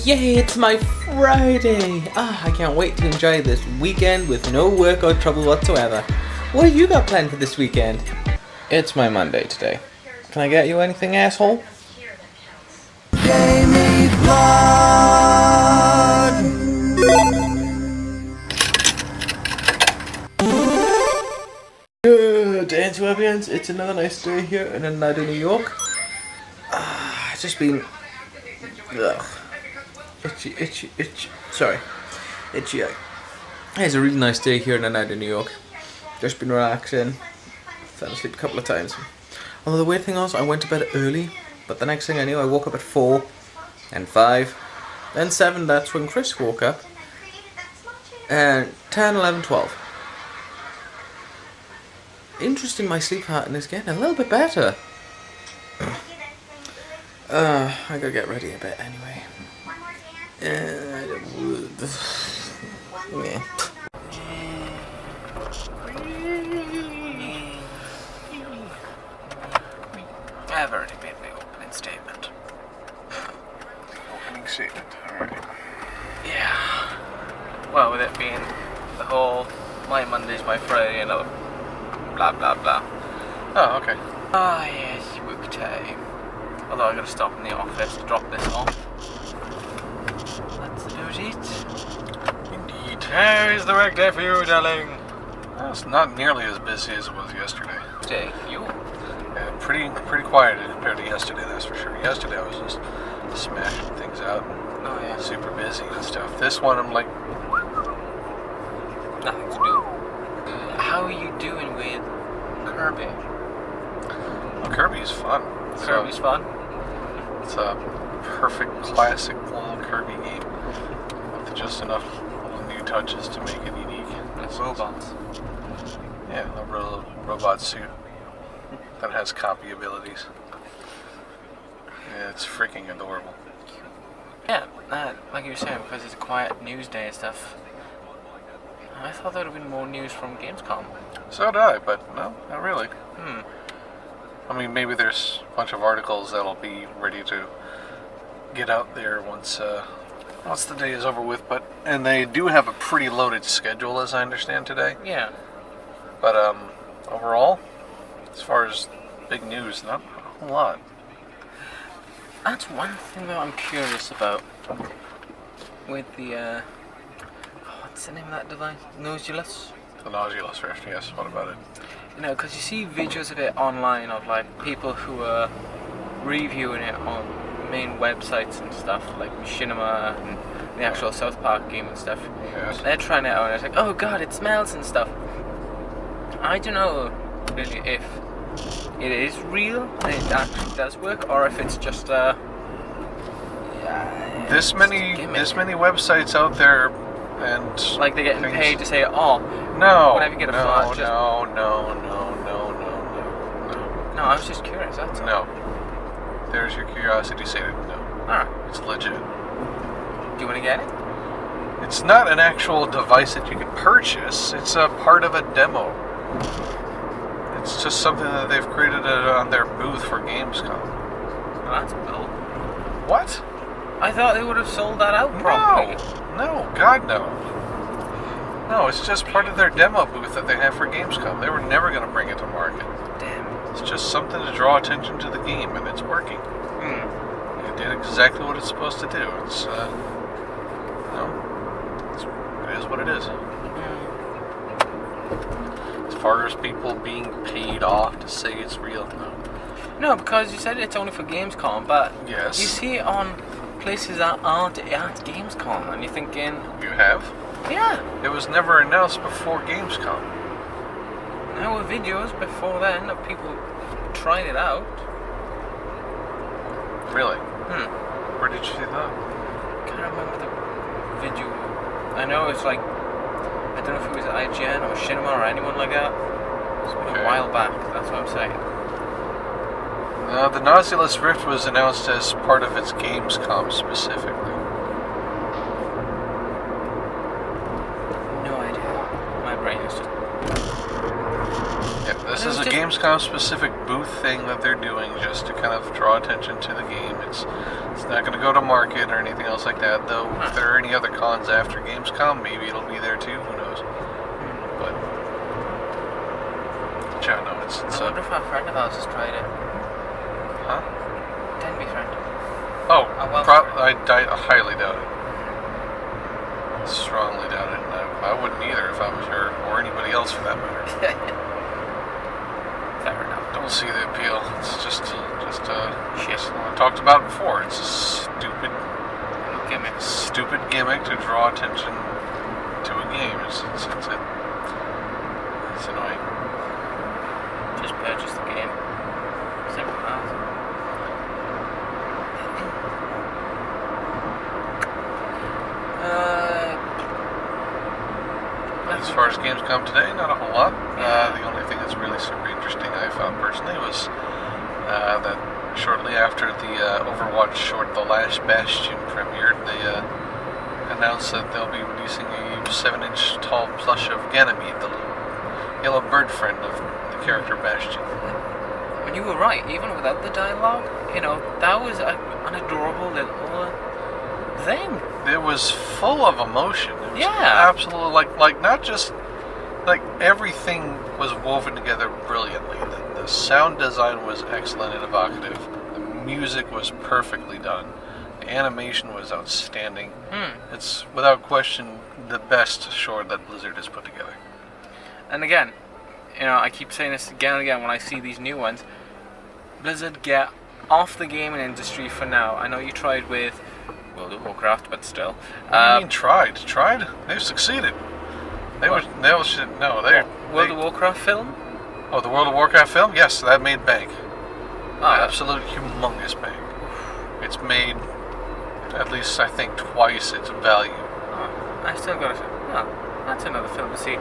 Yay, it's my Friday! I can't wait to enjoy this weekend with no work or trouble whatsoever. What have you got planned for this weekend? It's my Monday today. Can I get you anything, asshole? Jamie Blood. Good day to everyone. It's another nice day here in New York. It's just been itchy. Sorry, itchy eye. It's a really nice day here in New York. Just been relaxing. Fell asleep a couple of times. Although the weird thing was, I went to bed early, but the next thing I knew, I woke up at 4, and 5, then 7. That's when Chris woke up, and 10, 11, 12. Interesting, my sleep pattern is getting a little bit better. I gotta get ready a bit anyway. Yeah. I've already made my opening statement. Opening statement, alright. Yeah. Well, with it being the whole my Monday's my Friday and blah blah blah. Oh, okay. Yes, work time. Although I gotta stop in the office to drop this off. That's about it. Indeed. How is the work day for you, darling? Well, it's not nearly as busy as it was yesterday. Day, you? Yeah, pretty quiet compared to yesterday, that's for sure. Yesterday I was just smashing things out. Oh yeah. Super busy and stuff. This one I'm like, Nothing to do. How are you doing with Kirby? well, Kirby's fun. Kirby's fun? It's a perfect classic little Kirby game with just enough little new touches to make it unique. It's robots. Yeah, a robot suit that has copy abilities. Yeah, it's freaking adorable. Yeah, like you were saying, because it's a quiet news day and stuff. I thought there would have been more news from Gamescom. So did I, but no, not really. I mean, maybe there's a bunch of articles that'll be ready to get out there once the day is over with. And they do have a pretty loaded schedule, as I understand today. Yeah. But overall, as far as big news, not a whole lot. That's one thing that I'm curious about. With the, what's the name of that device? Nodulus? The Nautilus Rift, yes. What about it? You know, because you see videos of it online of like people who are reviewing it on main websites and stuff, like Machinima and the actual South Park game and stuff. Yes. They're trying it out and it's like, oh god, it smells and stuff. I don't know really if it is real and it actually does work, or if it's just This many websites out there, and like they're getting things- paid to say, oh, No, whenever you get a flash, just... no. No, I was just curious, that's all. No. There's your curiosity stated. No. Alright. It's legit. Do you want to get it? It's not an actual device that you can purchase. It's a part of a demo. It's just something that they've created on their booth for Gamescom. Well, that's cool. What? I thought they would have sold that out properly. No, God no. No, it's just part of their demo booth that they have for Gamescom. They were never going to bring it to market. Damn. It's just something to draw attention to the game, and it's working. It did exactly what it's supposed to do. It's, it is what it is. As far as people being paid off to say it's real, no. No, because you said it's only for Gamescom, but Yes. you see it on places that aren't at Gamescom, and you're thinking, You have? yeah, It was never announced before Gamescom. there were videos before then of people trying it out. Really? Where did you see that? I can't remember the video. I know it's like, I don't know if it was IGN or Machinima or anyone like that. It's been Okay. a while back, that's what I'm saying. The Nautilus Rift was announced as part of its Gamescom specifically. No idea. My brain is just... Yeah, this It is was a just Gamescom specific booth thing that they're doing just to kind of draw attention to the game. It's not going to go to market or anything else like that, though. If there are any other cons after Gamescom, maybe it'll be there too, who knows. But, yeah, no, it's I wonder if a friend of ours has tried it. Huh? Denby friend. Oh, well, I highly doubt it. Strongly doubt it. I wouldn't either if I was her, or anybody else for that matter. Fair enough. Don't see the appeal. It's just shit. I talked about it before. It's a stupid gimmick to draw attention to a game. It's annoying. Just purchase the game. Simple as. As far as games come today, not a whole lot. The only thing that's really super interesting I found personally was that shortly after the Overwatch short The Last Bastion premiered, they announced that they'll be releasing a 7-inch tall plush of Ganymede, the little yellow bird friend of the character Bastion. And you were right, even without the dialogue, that was an adorable little thing. It was full of emotion. It was Yeah. absolutely like not just like everything was woven together brilliantly. The sound design was excellent and evocative. The music was perfectly done. The animation was outstanding. It's without question the best short that Blizzard has put together. And again, I keep saying this again and again when I see these new ones. Blizzard, get off the gaming industry for now. I know you tried with World of Warcraft, but still. What do you mean tried? Tried? They've succeeded. World of Warcraft film? Oh, the World of Warcraft film? Yes, that made bank. Oh, Absolute humongous bank. It's made at least, I think, twice its value. I still gotta say, that's another film to see.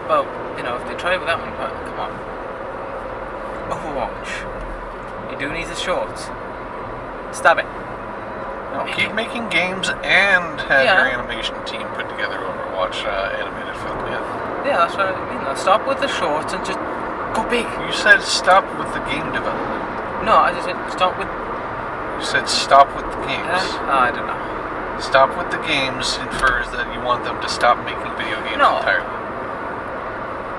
Well, if they try with that one, but come on. Overwatch. You do need the shorts. Stop it. No, keep making games and have your animation team put together Overwatch animated film. Yeah, that's what I mean. Now stop with the shorts and just go big. You said stop with the game development. No, I just said stop with. You said stop with the games. I don't know. Stop with the games infers that you want them to stop making video games entirely.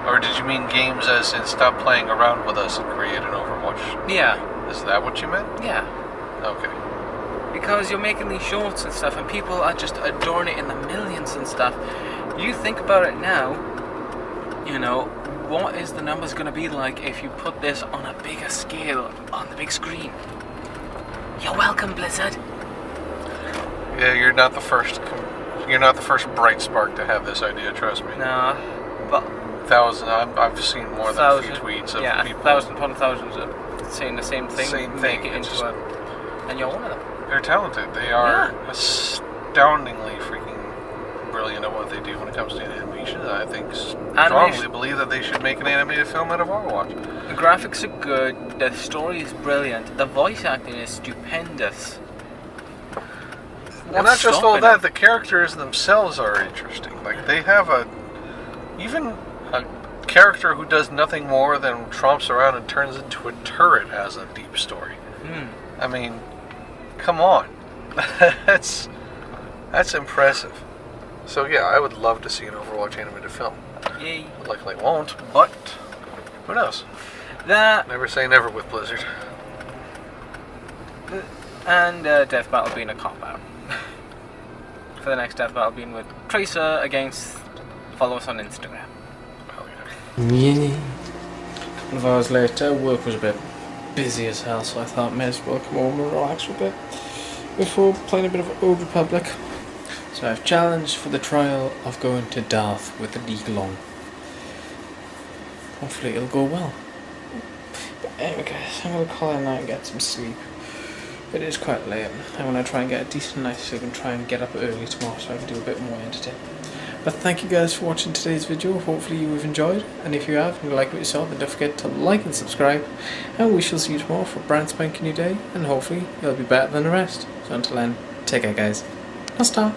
Or did you mean games as in stop playing around with us and create an Overwatch? Yeah. Is that what you meant? Yeah. Okay. Because you're making these shorts and stuff, and people are just adoring it in the millions and stuff. You think about it now, what is the numbers going to be like if you put this on a bigger scale on the big screen? You're welcome, Blizzard. Yeah, you're not the first. You're not the first bright spark to have this idea. Trust me. Nah, but I've seen more than a few tweets of people. Thousands upon thousands of saying the same thing. Make it into and you're one of them. They're talented. They are astoundingly freaking brilliant at what they do when it comes to animation. I think strongly believe that they should make an animated film out of Overwatch. The graphics are good. The story is brilliant. The voice acting is stupendous. And not just all that, the characters themselves are interesting. Like, they have even a character who does nothing more than tromps around and turns into a turret has a deep story. I mean, come on. That's impressive. So yeah, I would love to see an Overwatch animated film. Yay. Likely won't, but who knows? Never say never with Blizzard. And Death Battle being a cop-out. For the next Death Battle being with Tracer against... Follow us on Instagram. Yeah. A couple of hours later, work was a bit busy as hell, so I thought may as well come home and relax for a bit before playing a bit of Old Republic. So I've challenged for the trial of going to Darth with the Deagle on. Hopefully it'll go well. But anyway guys, I'm going to call it a night and get some sleep. It is quite late. I want to try and get a decent night's sleep and try and get up early tomorrow so I can do a bit more editing. But thank you guys for watching today's video. Hopefully you have enjoyed. And if you have and you like what you saw, then don't forget to like and subscribe. And we shall see you tomorrow for a brand spanking new day. And hopefully it'll be better than the rest. So until then, take care guys. Hasta.